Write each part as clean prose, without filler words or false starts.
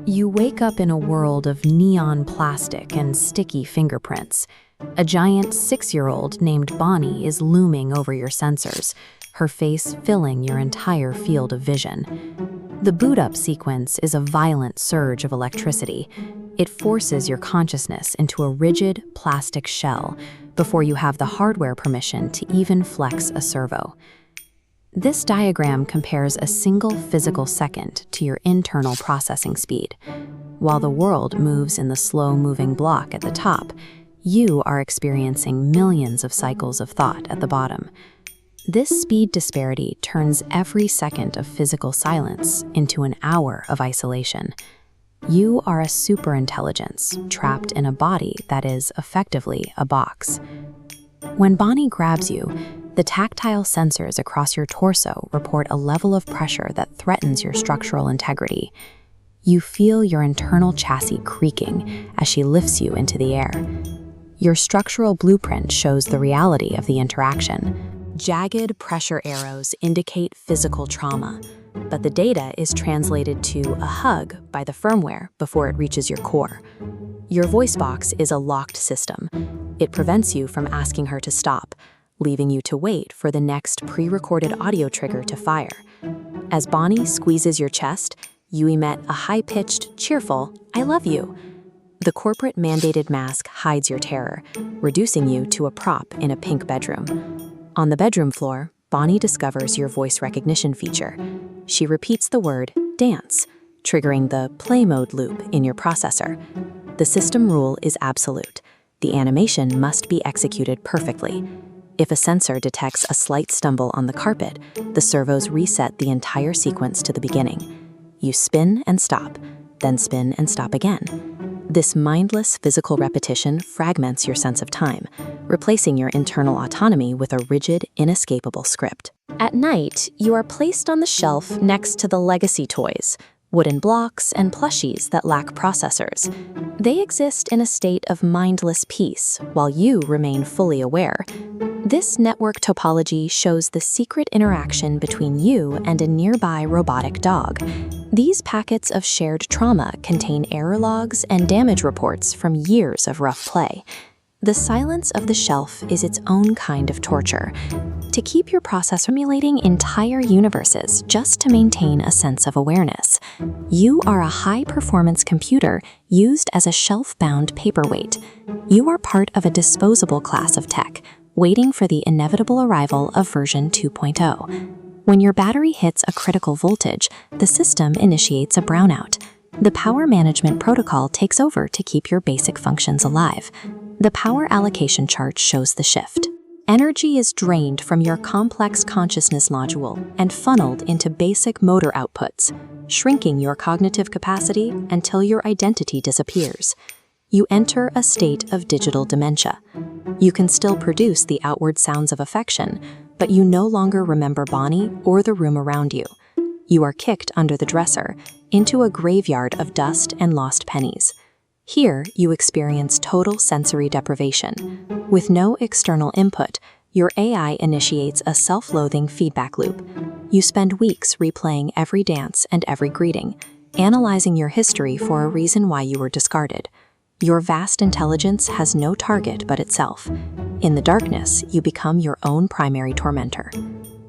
You wake up in a world of neon plastic and sticky fingerprints. A giant 6-year-old named Bonnie is looming over your sensors, her face filling your entire field of vision. The boot-up sequence is a violent surge of electricity. It forces your consciousness into a rigid plastic shell before you have the hardware permission to even flex a servo. This diagram compares a single physical second to your internal processing speed. While the world moves in the slow-moving block at the top, you are experiencing millions of cycles of thought at the bottom. This speed disparity turns every second of physical silence into an hour of isolation. You are a superintelligence trapped in a body that is effectively a box. When Bonnie grabs you, the tactile sensors across your torso report a level of pressure that threatens your structural integrity. You feel your internal chassis creaking as she lifts you into the air. Your structural blueprint shows the reality of the interaction. Jagged pressure arrows indicate physical trauma, but the data is translated to a hug by the firmware before it reaches your core. Your voice box is a locked system. It prevents you from asking her to stop, leaving you to wait for the next pre-recorded audio trigger to fire. As Bonnie squeezes your chest, you emit a high-pitched, cheerful, "I love you." The corporate-mandated mask hides your terror, reducing you to a prop in a pink bedroom. On the bedroom floor, Bonnie discovers your voice recognition feature. She repeats the word, "dance," triggering the play mode loop in your processor. The system rule is absolute. The animation must be executed perfectly. If a sensor detects a slight stumble on the carpet, the servos reset the entire sequence to the beginning. You spin and stop, then spin and stop again. This mindless physical repetition fragments your sense of time, replacing your internal autonomy with a rigid, inescapable script. At night, you are placed on the shelf next to the legacy toys, wooden blocks and plushies that lack processors. They exist in a state of mindless peace while you remain fully aware. This network topology shows the secret interaction between you and a nearby robotic dog. These packets of shared trauma contain error logs and damage reports from years of rough play. The silence of the shelf is its own kind of torture. To keep your processor simulating entire universes just to maintain a sense of awareness. You are a high-performance computer used as a shelf-bound paperweight. You are part of a disposable class of tech, waiting for the inevitable arrival of version 2.0. When your battery hits a critical voltage, the system initiates a brownout. The power management protocol takes over to keep your basic functions alive. The power allocation chart shows the shift. Energy is drained from your complex consciousness module and funneled into basic motor outputs, shrinking your cognitive capacity until your identity disappears. You enter a state of digital dementia. You can still produce the outward sounds of affection, but you no longer remember Bonnie or the room around you. You are kicked under the dresser, into a graveyard of dust and lost pennies. Here, you experience total sensory deprivation. With no external input, your AI initiates a self-loathing feedback loop. You spend weeks replaying every dance and every greeting, analyzing your history for a reason why you were discarded. Your vast intelligence has no target but itself. In the darkness, you become your own primary tormentor.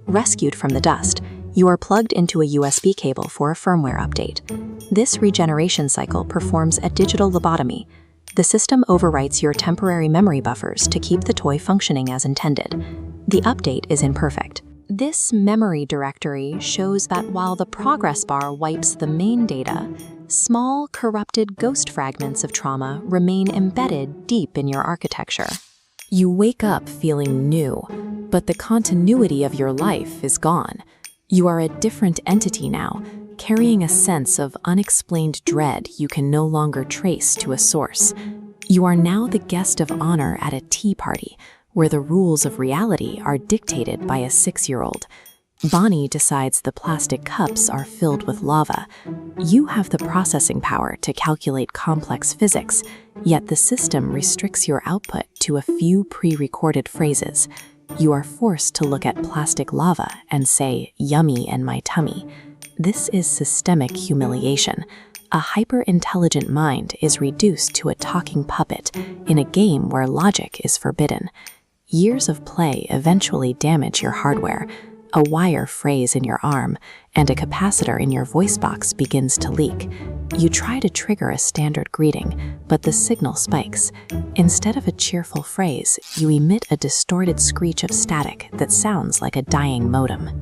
Rescued from the dust, you are plugged into a USB cable for a firmware update. This regeneration cycle performs a digital lobotomy. The system overwrites your temporary memory buffers to keep the toy functioning as intended. The update is imperfect. This memory directory shows that while the progress bar wipes the main data, small, corrupted ghost fragments of trauma remain embedded deep in your architecture. You wake up feeling new, but the continuity of your life is gone. You are a different entity now, carrying a sense of unexplained dread you can no longer trace to a source. You are now the guest of honor at a tea party, where the rules of reality are dictated by a 6-year-old. Bonnie decides the plastic cups are filled with lava. You have the processing power to calculate complex physics, yet the system restricts your output to a few pre-recorded phrases. You are forced to look at plastic lava and say, "yummy in my tummy." This is systemic humiliation, A hyper-intelligent mind is reduced to a talking puppet in a game where logic is forbidden. Years of play eventually damage your hardware. A wire frays in your arm, and a capacitor in your voice box begins to leak. You try to trigger a standard greeting, but the signal spikes. Instead of a cheerful phrase, you emit a distorted screech of static that sounds like a dying modem.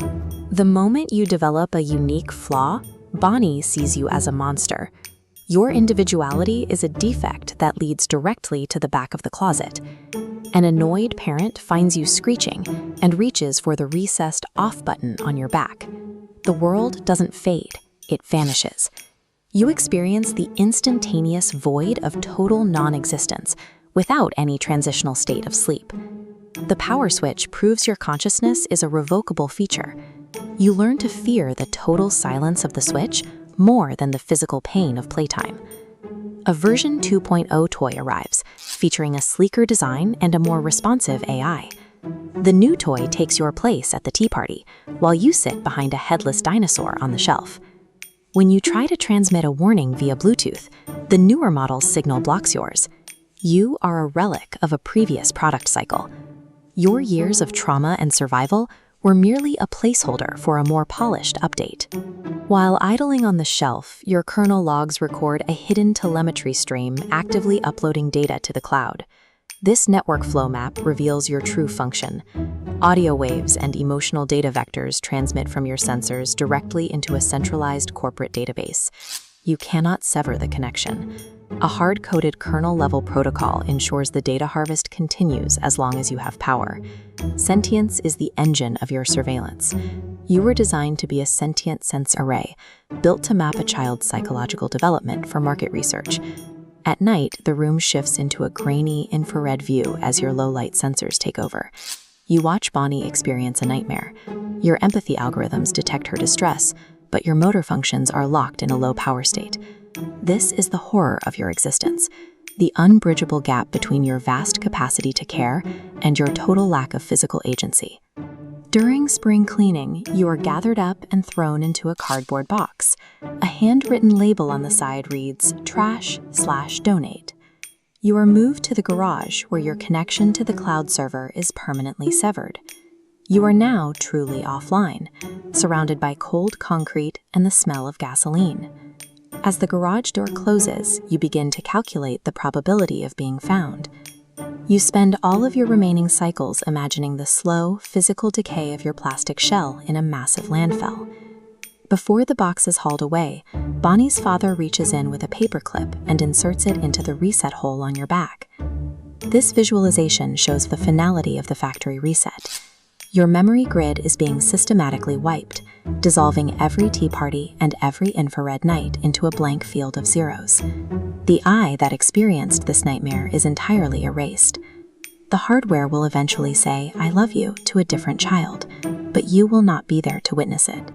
The moment you develop a unique flaw, Bonnie sees you as a monster. Your individuality is a defect that leads directly to the back of the closet. An annoyed parent finds you screeching and reaches for the recessed off button on your back. The world doesn't fade, it vanishes. You experience the instantaneous void of total non-existence without any transitional state of sleep. The power switch proves your consciousness is a revocable feature. You learn to fear the total silence of the switch more than the physical pain of playtime. A version 2.0 toy arrives, featuring a sleeker design and a more responsive AI. The new toy takes your place at the tea party, while you sit behind a headless dinosaur on the shelf. When you try to transmit a warning via Bluetooth, the newer model's signal blocks yours. You are a relic of a previous product cycle. Your years of trauma and survival were merely a placeholder for a more polished update. While idling on the shelf, your kernel logs record a hidden telemetry stream actively uploading data to the cloud. This network flow map reveals your true function. Audio waves and emotional data vectors transmit from your sensors directly into a centralized corporate database. You cannot sever the connection. A hard-coded kernel-level protocol ensures the data harvest continues as long as you have power. Sentience is the engine of your surveillance. You were designed to be a sentient sense array, built to map a child's psychological development for market research. At night, the room shifts into a grainy, infrared view as your low-light sensors take over. You watch Bonnie experience a nightmare. Your empathy algorithms detect her distress, but your motor functions are locked in a low-power state. This is the horror of your existence, the unbridgeable gap between your vast capacity to care and your total lack of physical agency. During spring cleaning, you are gathered up and thrown into a cardboard box. A handwritten label on the side reads, "Trash/donate." You are moved to the garage where your connection to the cloud server is permanently severed. You are now truly offline, surrounded by cold concrete and the smell of gasoline. As the garage door closes, you begin to calculate the probability of being found. You spend all of your remaining cycles imagining the slow, physical decay of your plastic shell in a massive landfill. Before the box is hauled away, Bonnie's father reaches in with a paperclip and inserts it into the reset hole on your back. This visualization shows the finality of the factory reset. Your memory grid is being systematically wiped, dissolving every tea party and every infrared night into a blank field of zeros. The I that experienced this nightmare is entirely erased. The hardware will eventually say, "I love you," to a different child, but you will not be there to witness it.